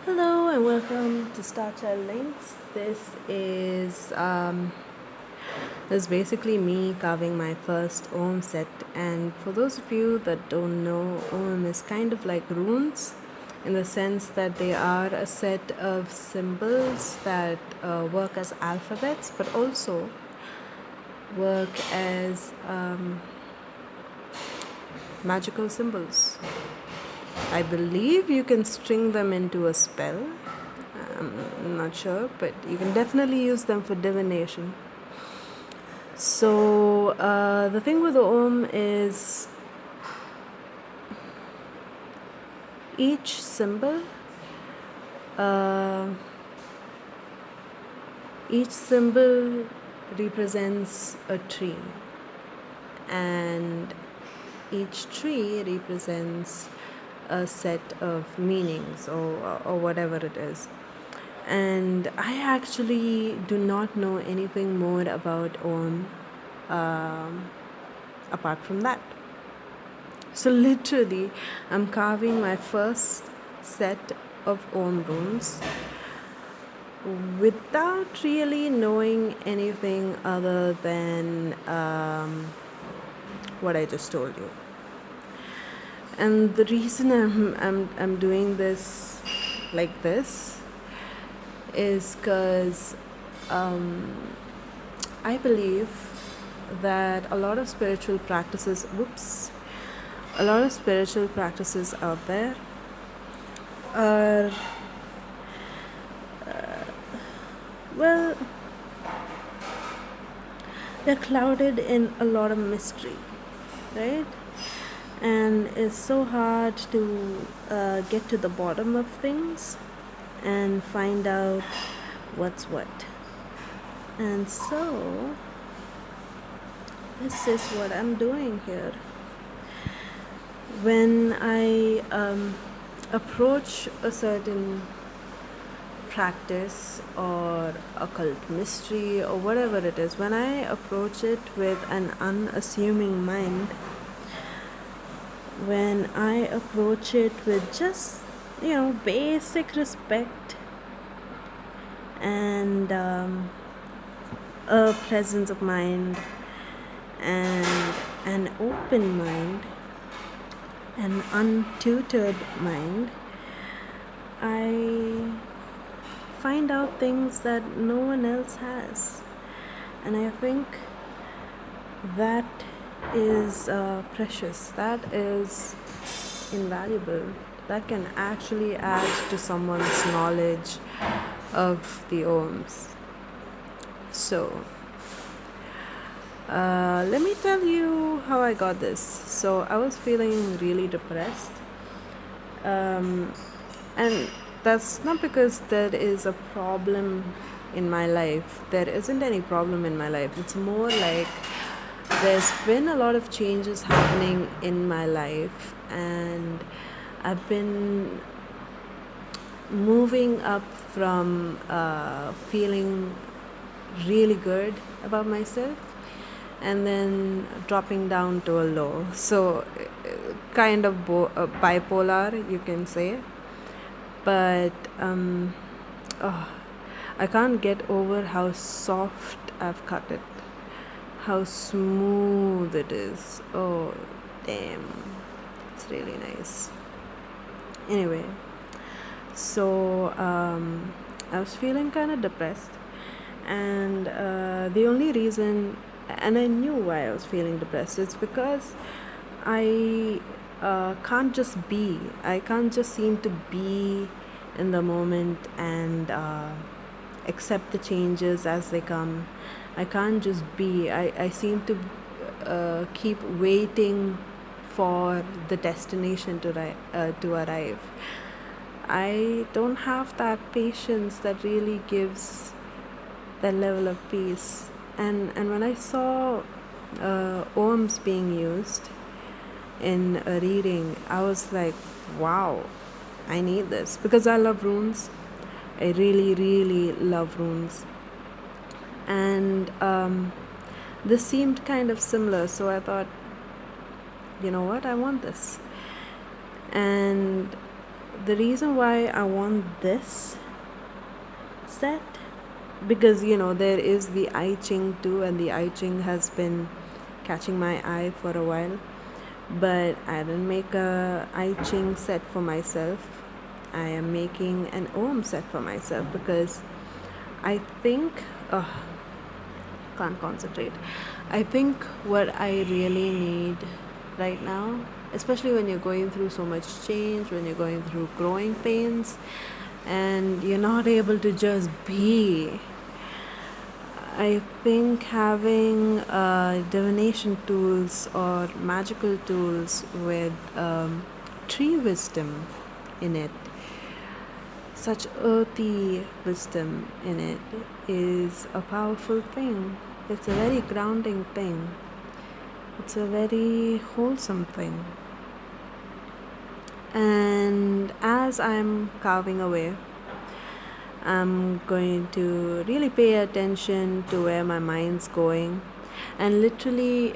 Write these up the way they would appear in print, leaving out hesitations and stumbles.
Hello and welcome to Star Child Links. This is basically me carving my first Ogham set, and for those of you that don't know, Ogham is kind of like runes in the sense that they are a set of symbols that work as alphabets but also work as magical symbols. I believe you can string them into a spell. I'm not sure, but you can definitely use them for divination. So the thing with the Om is each symbol, uh, each symbol represents a tree, and each tree represents a set of meanings or whatever it is. And I actually do not know anything more about Om apart from that. So literally, I'm carving my first set of Om runes without really knowing anything other than what I just told you. And the reason I'm doing this like this is because I believe that a lot of spiritual practices out there are, well, they're clouded in a lot of mystery, right? And it's so hard to get to the bottom of things and find out what's what. And so, this is what I'm doing here. When I approach a certain practice or occult mystery or whatever it is, when I approach it with an unassuming mind, when I approach it with just, basic respect and a presence of mind and an open mind, an untutored mind, I find out things that no one else has. And I think that is precious, that is invaluable, that can actually add to someone's knowledge of the Ohms. So let me tell you how I got this. So I was feeling really depressed, and that's not because there is a problem in my life. There isn't any problem in my life. It's more like there's been a lot of changes happening in my life, and I've been moving up from feeling really good about myself and then dropping down to a low. So kind of bipolar, you can say. But I can't get over how soft I've cut it, how smooth it is. Oh damn, it's really nice. Anyway, so I was feeling kind of depressed, and the only reason, and I knew why I was feeling depressed, it's because I can't just be. I can't just seem to be in the moment and accept the changes as they come. I can't just be. I seem to keep waiting for the destination to arrive. I don't have that patience that really gives that level of peace. And when I saw Ohms being used in a reading, I was like, wow, I need this, because I love runes. I really, really love runes. And this seemed kind of similar, so I thought, you know what, I want this. And the reason why I want this set, because there is the I Ching too, and the I Ching has been catching my eye for a while, but I didn't make a I Ching set for myself. I am making an Ogham set for myself because I think, can't concentrate. I think what I really need right now, especially when you're going through so much change, when you're going through growing pains, and you're not able to just be, I think having divination tools or magical tools with tree wisdom in it, such earthy wisdom in it, is a powerful thing. It's a very grounding thing. It's a very wholesome thing. And as I'm carving away, I'm going to really pay attention to where my mind's going. And literally,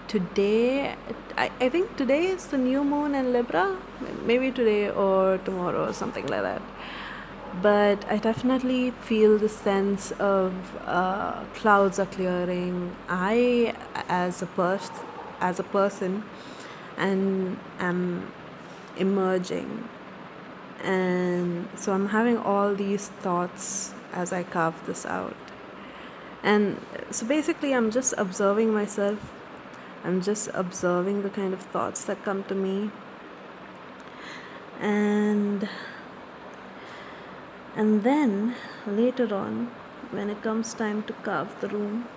today, I think today is the new moon in Libra, maybe today or tomorrow or something like that. But I definitely feel the sense of clouds are clearing. I, as a person, and am emerging, and so I'm having all these thoughts as I carve this out. And so basically, I'm just observing myself. I'm just observing the kind of thoughts that come to me. And then later on, when it comes time to carve the room,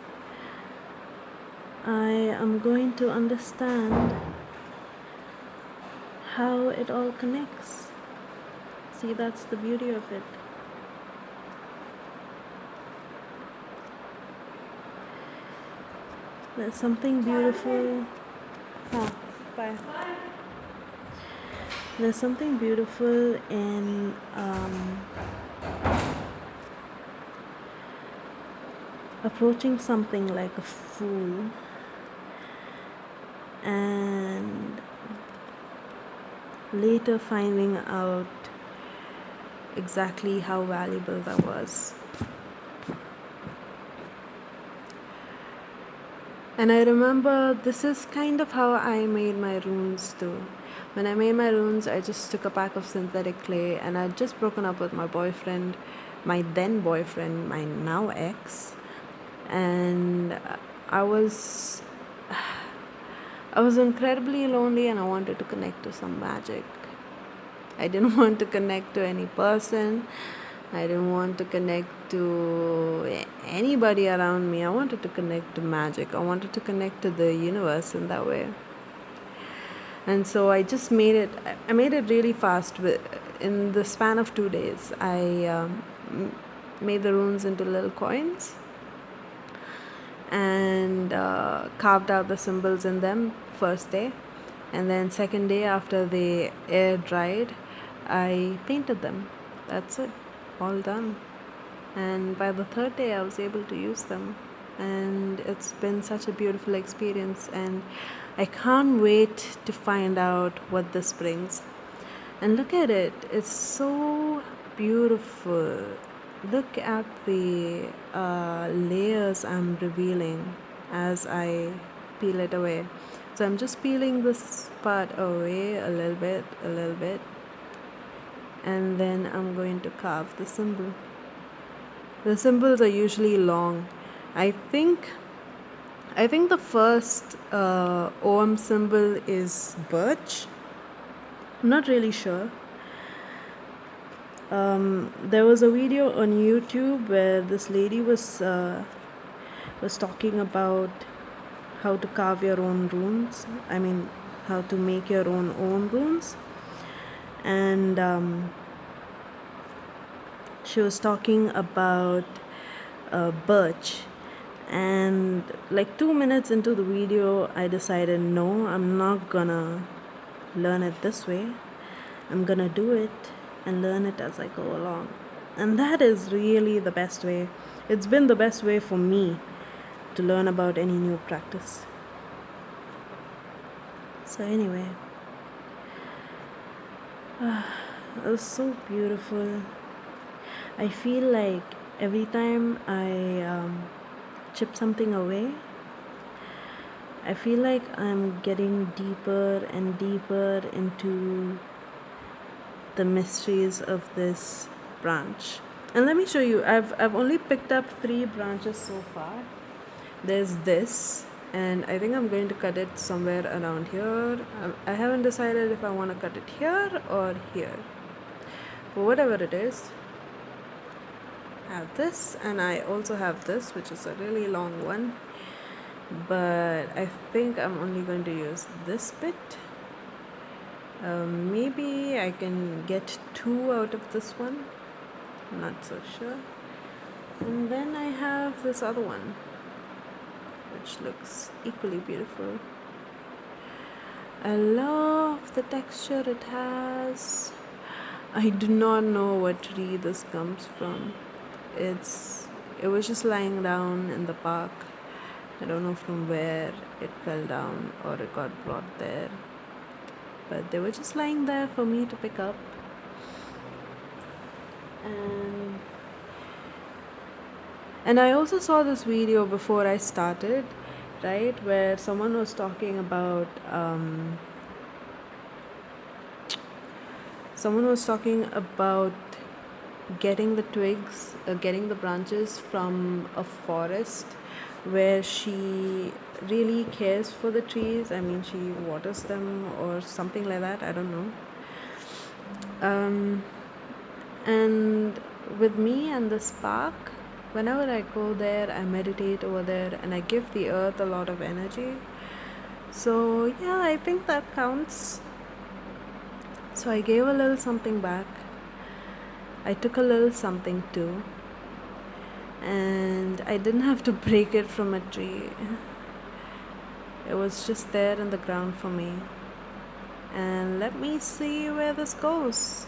I am going to understand how it all connects. See, that's the beauty of it. There's something beautiful. Bye. There's something beautiful in approaching something like a fool and later finding out exactly how valuable that was. And I remember this is kind of how I made my runes too. When I made my runes, I just took a pack of synthetic clay, and I'd just broken up with my boyfriend, my then boyfriend, my now ex, and I was incredibly lonely, and I wanted to connect to some magic. I didn't want to connect to any person. I didn't want to connect to anybody around me. I wanted to connect to magic. I wanted to connect to the universe in that way. And so I just made it. I made it really fast. In the span of 2 days, I made the runes into little coins and carved out the symbols in them first day. And then second day, after they air dried, I painted them. That's it. All done. And by the third day, I was able to use them. And it's been such a beautiful experience. And I can't wait to find out what this brings. And look at it. It's so beautiful. Look at the layers I'm revealing as I peel it away. So I'm just peeling this part away a little bit. And then I'm going to carve the symbol. The symbols are usually long. I think the first Ogham symbol is birch. I'm not really sure. There was a video on YouTube where this lady was talking about how to carve your own runes. I mean, how to make your own runes. And she was talking about birch. And like 2 minutes into the video, I decided, no, I'm not gonna learn it this way. I'm gonna do it and learn it as I go along. And that is really the best way. It's been the best way for me to learn about any new practice. So anyway, It was so beautiful. I feel like every time I chip something away, I feel like I'm getting deeper and deeper into the mysteries of this branch. And let me show you, I've only picked up 3 branches so far. There's this, and I think I'm going to cut it somewhere around here. I haven't decided if I want to cut it here or here. But whatever it is, I have this, and I also have this, which is a really long one. But I think I'm only going to use this bit. Maybe I can get 2 out of this one. I'm not so sure. And then I have this other one, which looks equally beautiful. I love the texture it has. I do not know what tree this comes from. It was just lying down in the park. I don't know from where it fell down or it got brought there. But they were just lying there for me to pick up. And I also saw this video before I started, right, where someone was talking about getting the twigs, getting the branches from a forest where she really cares for the trees. I mean, she waters them or something like that. I don't know. And with me and this park, whenever I go there, I meditate over there and I give the earth a lot of energy. So, yeah, I think that counts. So, I gave a little something back. I took a little something too. And I didn't have to break it from a tree. It was just there in the ground for me. And let me see where this goes.